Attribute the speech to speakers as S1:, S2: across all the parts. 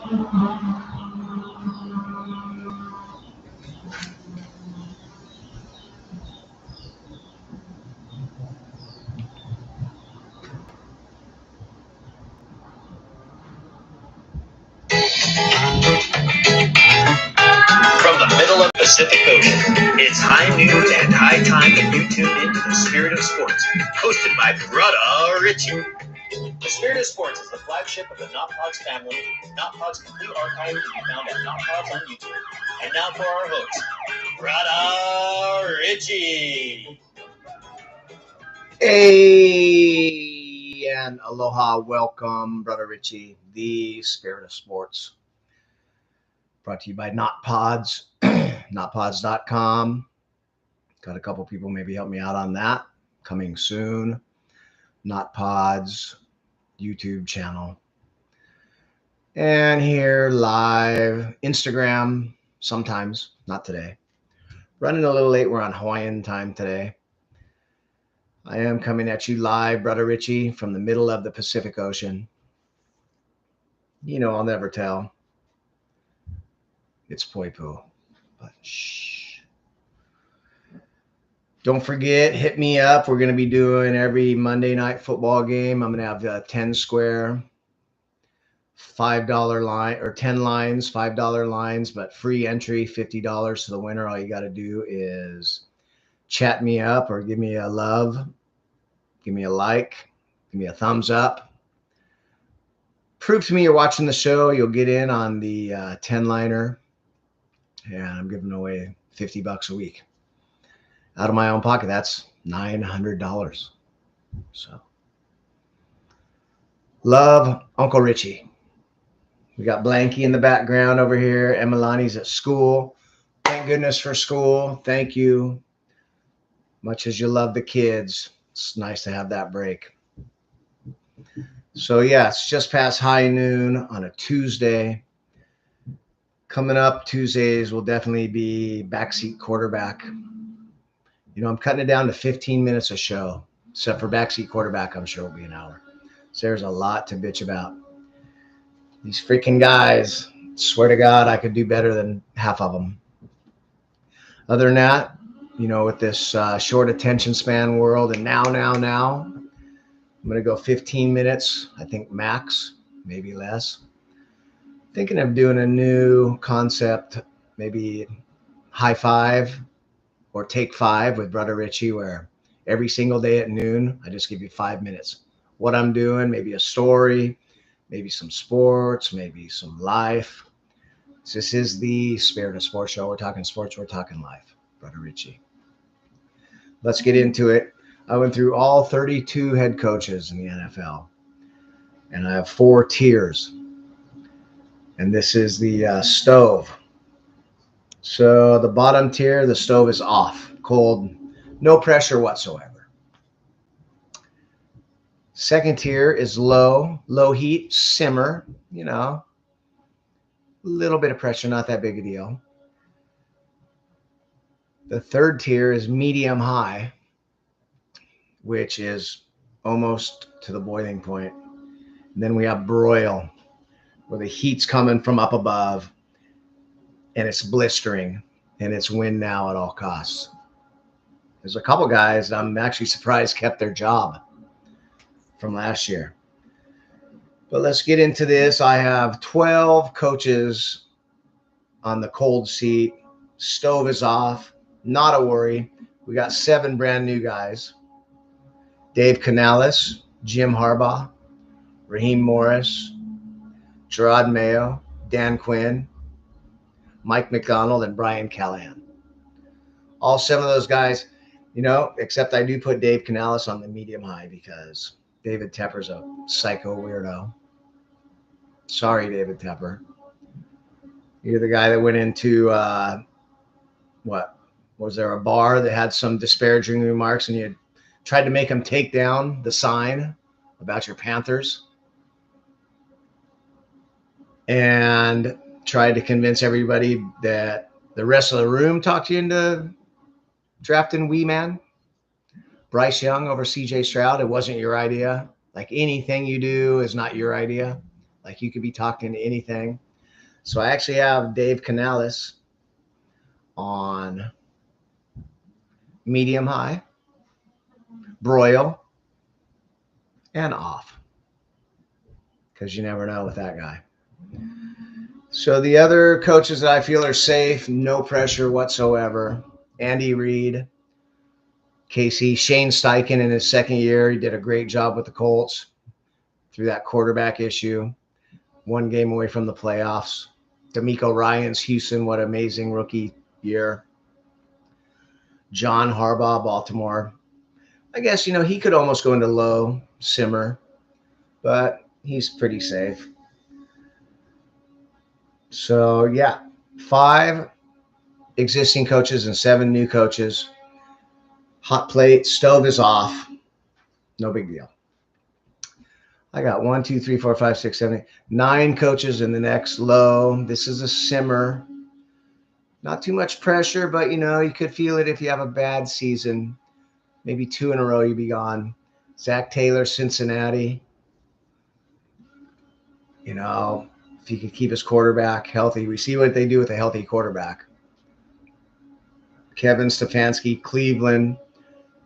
S1: From the middle of the Pacific Ocean, it's high noon and high time that you tune into the Spirit of Sports, hosted by Brother Richie. The Spirit of Sports is the flagship of the Not Pods family. Not Pods complete archive can be found at Not Pods on YouTube. And now for our host, Brother Richie.
S2: Hey, and aloha, welcome, Brother Richie, the Spirit of Sports. Brought to you by Not Pods, notpods.com. Got a couple people maybe help me out on that. Coming soon. Not Pods YouTube channel. And here live, Instagram, sometimes, not today. Running a little late, we're on Hawaiian time today. I am coming at you live, Brother Richie, from the middle of the Pacific Ocean. You know, I'll never tell. It's Poipu, but shh. Don't forget, hit me up. We're going to be doing every Monday night football game. I'm going to have 10 square, $5 line, or 10 lines, $5 lines, but free entry, $50 to the winner. All you got to do is chat me up or give me a love, give me a like, give me a thumbs up. Prove to me you're watching the show. You'll get in on the 10-liner. And I'm giving away $50 a week out of my own pocket. That's $900. So love, Uncle Richie. We got Blanky in the background over here. Emelani's at school. Thank goodness for school. Thank you. Much as you love the kids, it's nice to have that break. So yeah, it's just past high noon on a Tuesday. Coming up Tuesdays will definitely be backseat quarterback. You know, I'm cutting it down to 15 minutes a show, except for backseat quarterback, I'm sure it'll be an hour. So there's a lot to bitch about. These freaking guys, swear to God, I could do better than half of them. Other than that, you know, with this short attention span world, and now, I'm going to go 15 minutes, I think max, maybe less. Thinking of doing a new concept, maybe high five or take five with Brother Richie, where every single day at noon, I just give you 5 minutes. What I'm doing, maybe a story, maybe some sports, maybe some life. This is the Spirit of Sports show. We're talking sports, we're talking life, Brother Richie. Let's get into it. I went through all 32 head coaches in the NFL, and I have 4 tiers. And this is the stove. So the bottom tier, the stove is off, cold, no pressure whatsoever. Second tier is low heat, simmer, you know, a little bit of pressure, not that big a deal. The third tier is medium high, which is almost to the boiling point. And then we have broil, where the heat's coming from up above and it's blistering and it's win now at all costs. There's a couple guys I'm actually surprised kept their job from last year. But let's get into this. I have 12 coaches on the cold seat. Stove is off. Not a worry. We got 7 brand new guys. Dave Canales, Jim Harbaugh, Raheem Morris, Gerard Mayo, Dan Quinn, Mike McDonald, and Brian Callahan. All 7 of those guys, you know, except I do put Dave Canales on the medium high because David Tepper's a psycho weirdo. Sorry, David Tepper. You're the guy that went into, was there a bar that had some disparaging remarks and you tried to make him take down the sign about your Panthers? And tried to convince everybody that the rest of the room talked you into drafting Wee Man, Bryce Young over CJ Stroud. It wasn't your idea. Like anything you do is not your idea. Like you could be talked into anything. So I actually have Dave Canales on medium high, broil, and off, because you never know with that guy. So the other coaches that I feel are safe, no pressure whatsoever. Andy Reid, KC, Shane Steichen in his second year. He did a great job with the Colts through that quarterback issue. One game away from the playoffs. D'Amico Ryans, Houston, what amazing rookie year. John Harbaugh, Baltimore. I guess, he could almost go into low simmer, but he's pretty safe. So, yeah, 5 existing coaches and 7 new coaches. Hot plate, stove is off. No big deal. I got 1, 2, 3, 4, 5, 6, 7, 8, 9 coaches in the next low. This is a simmer. Not too much pressure, but you could feel it if you have a bad season. Maybe 2 in a row, you'd be gone. Zach Taylor, Cincinnati. If he could keep his quarterback healthy. We see what they do with a healthy quarterback. Kevin Stefanski, Cleveland,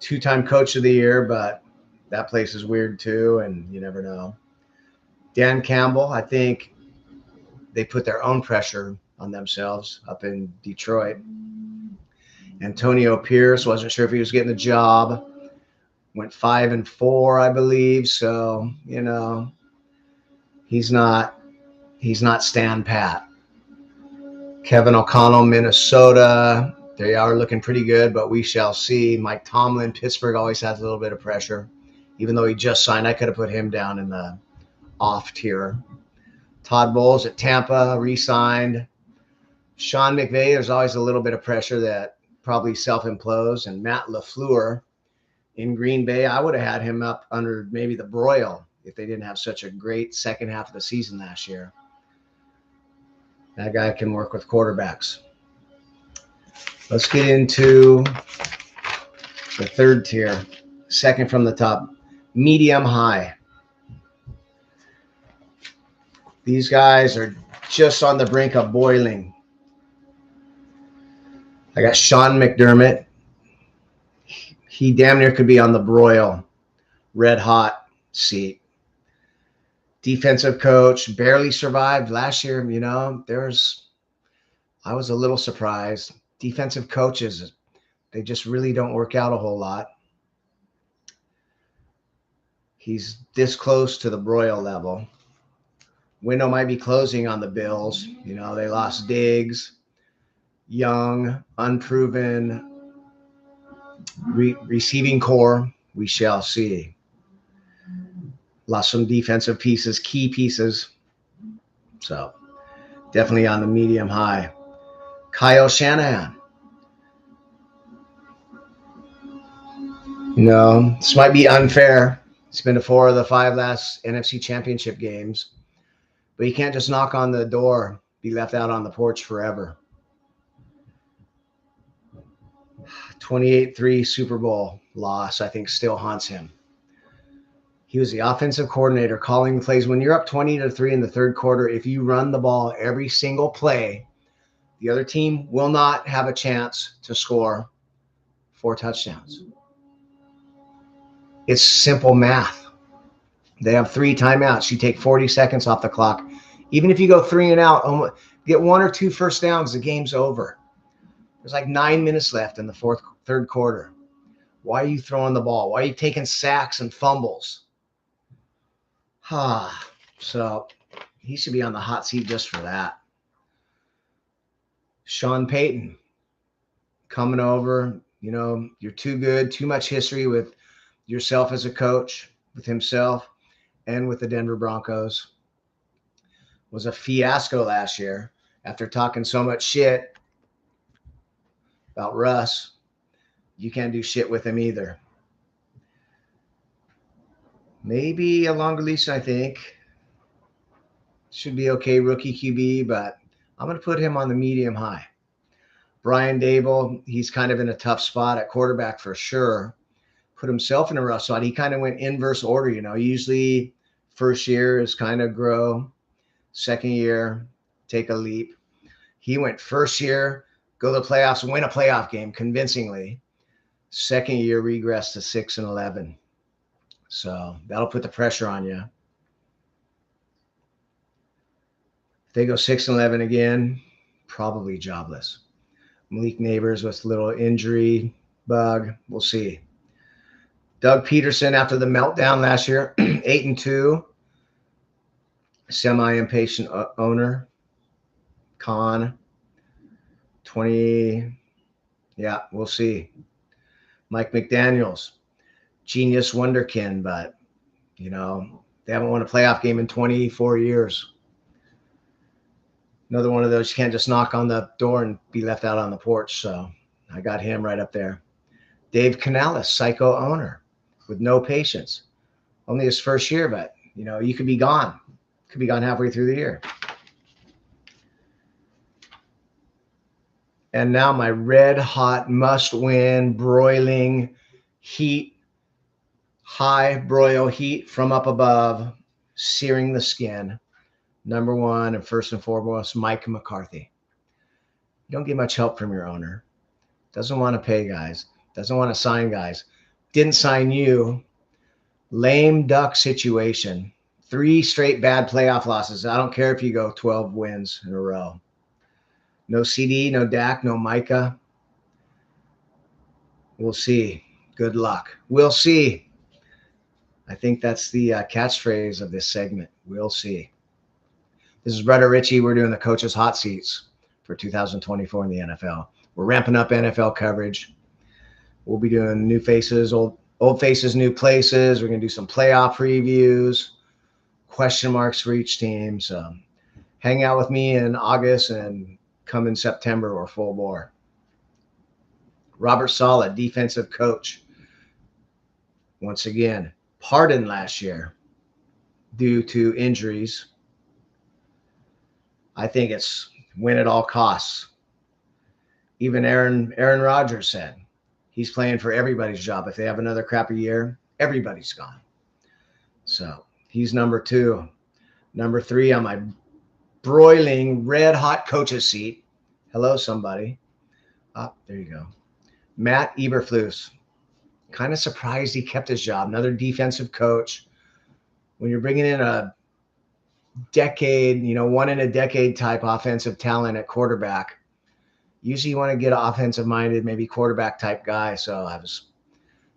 S2: 2-time coach of the year, but that place is weird too, and you never know. Dan Campbell, I think they put their own pressure on themselves up in Detroit. Antonio Pierce, wasn't sure if he was getting the job. Went 5-4, I believe. So, he's not stand pat. Kevin O'Connell, Minnesota. They are looking pretty good, but we shall see. Mike Tomlin, Pittsburgh always has a little bit of pressure. Even though he just signed, I could have put him down in the off tier. Todd Bowles at Tampa, re-signed. Sean McVay, there's always a little bit of pressure that probably self-implodes. And Matt LaFleur in Green Bay, I would have had him up under maybe the broil if they didn't have such a great second half of the season last year. That guy can work with quarterbacks. Let's get into the third tier, second from the top, medium high. These guys are just on the brink of boiling. I got Sean McDermott. He damn near could be on the broil, red hot seat. Defensive coach, barely survived last year. I was a little surprised. Defensive coaches, they just really don't work out a whole lot. He's this close to the broil level. Window might be closing on the Bills. They lost Diggs, young, unproven receiving core. We shall see. Lost some defensive pieces, key pieces. So definitely on the medium high. Kyle Shanahan. This might be unfair. He's been to 4 of the 5 last NFC Championship games. But you can't just knock on the door, be left out on the porch forever. 28-3 Super Bowl loss, I think, still haunts him. He was the offensive coordinator calling plays. When you're up 20-3 in the third quarter, if you run the ball every single play, the other team will not have a chance to score 4 touchdowns. It's simple math. They have 3 timeouts. You take 40 seconds off the clock. Even if you go 3 and out, get 1 or 2 first downs, the game's over. There's like 9 minutes left in the third quarter. Why are you throwing the ball? Why are you taking sacks and fumbles? So he should be on the hot seat just for that. Sean Payton coming over. You're too good, too much history with yourself as a coach, with himself, and with the Denver Broncos. Was a fiasco last year after talking so much shit about Russ. You can't do shit with him either. Maybe a longer leash, I think. Should be okay, rookie QB, but I'm going to put him on the medium high. Brian Dable, he's kind of in a tough spot at quarterback for sure. Put himself in a rough spot. He kind of went inverse order, Usually first year is kind of grow. Second year, take a leap. He went first year, go to the playoffs, win a playoff game convincingly. Second year, regress to 6-11. So that'll put the pressure on you. If they go 6-11 again, probably jobless. Malik Neighbors with a little injury bug. We'll see. Doug Peterson, after the meltdown last year, 8-2. Semi-impatient owner. Con. 20. Yeah, we'll see. Mike McDaniels, genius wonderkin, but, they haven't won a playoff game in 24 years. Another one of those, you can't just knock on the door and be left out on the porch. So I got him right up there. Dave Canales, psycho owner with no patience. Only his first year, but, you could be gone. Could be gone halfway through the year. And now my red hot must-win broiling heat, high broil heat from up above, searing the skin. Number one, and first and foremost, Mike McCarthy. You don't get much help from your owner. Doesn't want to pay guys. Doesn't want to sign guys. Didn't sign you. Lame duck situation. 3 straight bad playoff losses. I don't care if you go 12 wins in a row. No CD, no Dak, no Micah. We'll see. Good luck. We'll see. I think that's the catchphrase of this segment. We'll see. This is Brother Richie. We're doing the coaches' hot seats for 2024 in the NFL. We're ramping up NFL coverage. We'll be doing new faces, old faces, new places. We're going to do some playoff previews, question marks for each team. So hang out with me in August and come in September or full bore. Robert Saleh, defensive coach. Once again, pardoned last year due to injuries. I think it's win at all costs. Even Aaron Rodgers said he's playing for everybody's job. If they have another crappy year, everybody's gone. So he's number 2. Number 3 on my broiling red hot coach's seat. Hello, somebody. There you go. Matt Eberflus. Kind of surprised he kept his job. Another defensive coach. When you're bringing in a decade, one in a decade type offensive talent at quarterback, usually you want to get an offensive minded, maybe quarterback type guy. So I was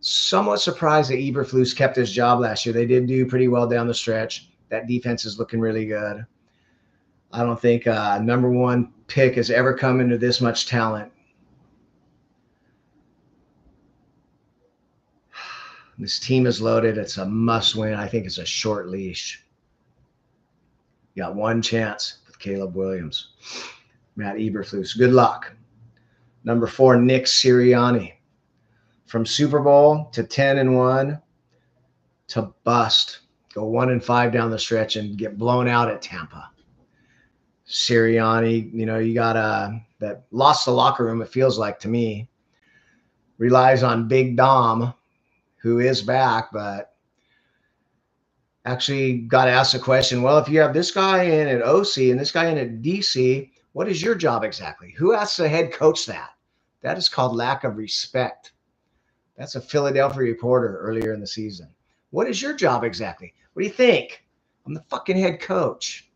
S2: somewhat surprised that Eberflus kept his job last year. They did do pretty well down the stretch. That defense is looking really good. I don't think number 1 pick has ever come into this much talent. This team is loaded. It's a must win. I think it's a short leash. You got one chance with Caleb Williams. Matt Eberflus. Good luck. Number 4, Nick Sirianni. From Super Bowl to 10-1 to bust. Go 1-5 down the stretch and get blown out at Tampa. Sirianni, you got that lost the locker room, it feels like to me. Relies on Big Dom, who is back, but actually got to ask the question, well, if you have this guy in at OC and this guy in at DC, what is your job exactly? Who asks the head coach that? That is called lack of respect. That's a Philadelphia reporter earlier in the season. What is your job exactly? What do you think? I'm the fucking head coach.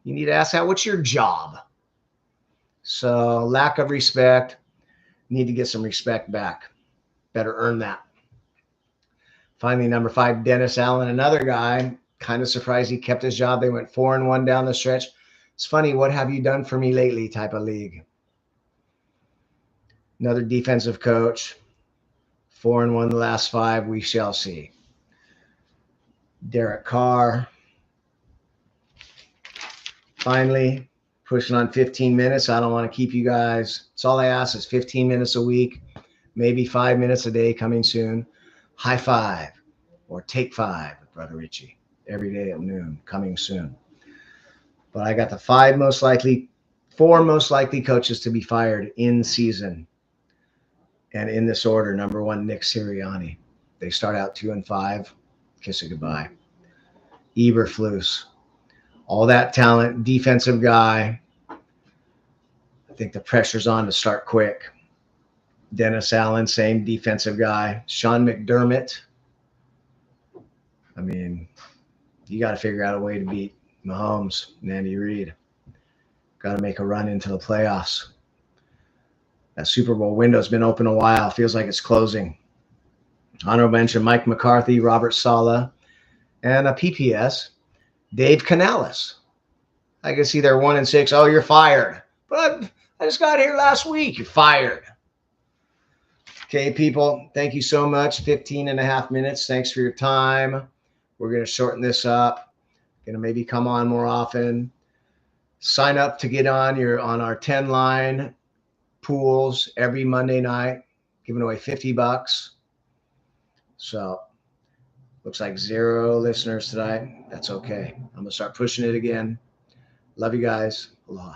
S2: You need to ask that. What's your job? So lack of respect. Need to get some respect back. Better earn that. Finally, number 5, Dennis Allen, another guy. Kind of surprised he kept his job. They went 4-1 down the stretch. It's funny, what have you done for me lately type of league. Another defensive coach. 4-1 the last 5. We shall see. Derek Carr. Finally, pushing on 15 minutes. I don't want to keep you guys. That's all I ask is 15 minutes a week, maybe 5 minutes a day coming soon. High five or take 5 with Brother Richie every day at noon coming soon. But I got the 4 most likely coaches to be fired in season. And in this order, number 1, Nick Sirianni. They start out 2-5. Kiss it goodbye. Eberflus. all that talent, defensive guy. I think the pressure's on to start quick. Dennis Allen, same defensive guy. Sean McDermott. I mean, you got to figure out a way to beat Mahomes and Andy Reid. Got to make a run into the playoffs. That Super Bowl window's been open a while. Feels like it's closing. Honorable mention, Mike McCarthy, Robert Saleh, and a PPS, Dave Canales. I can see they're 1-6. Oh, you're fired. But I just got here last week. You're fired. Okay, people, thank you so much. 15.5 minutes. Thanks for your time. We're going to shorten this up. Going to maybe come on more often. Sign up to get on our 10-line pools every Monday night, giving away $50. So looks like 0 listeners tonight. That's okay. I'm going to start pushing it again. Love you guys. Aloha.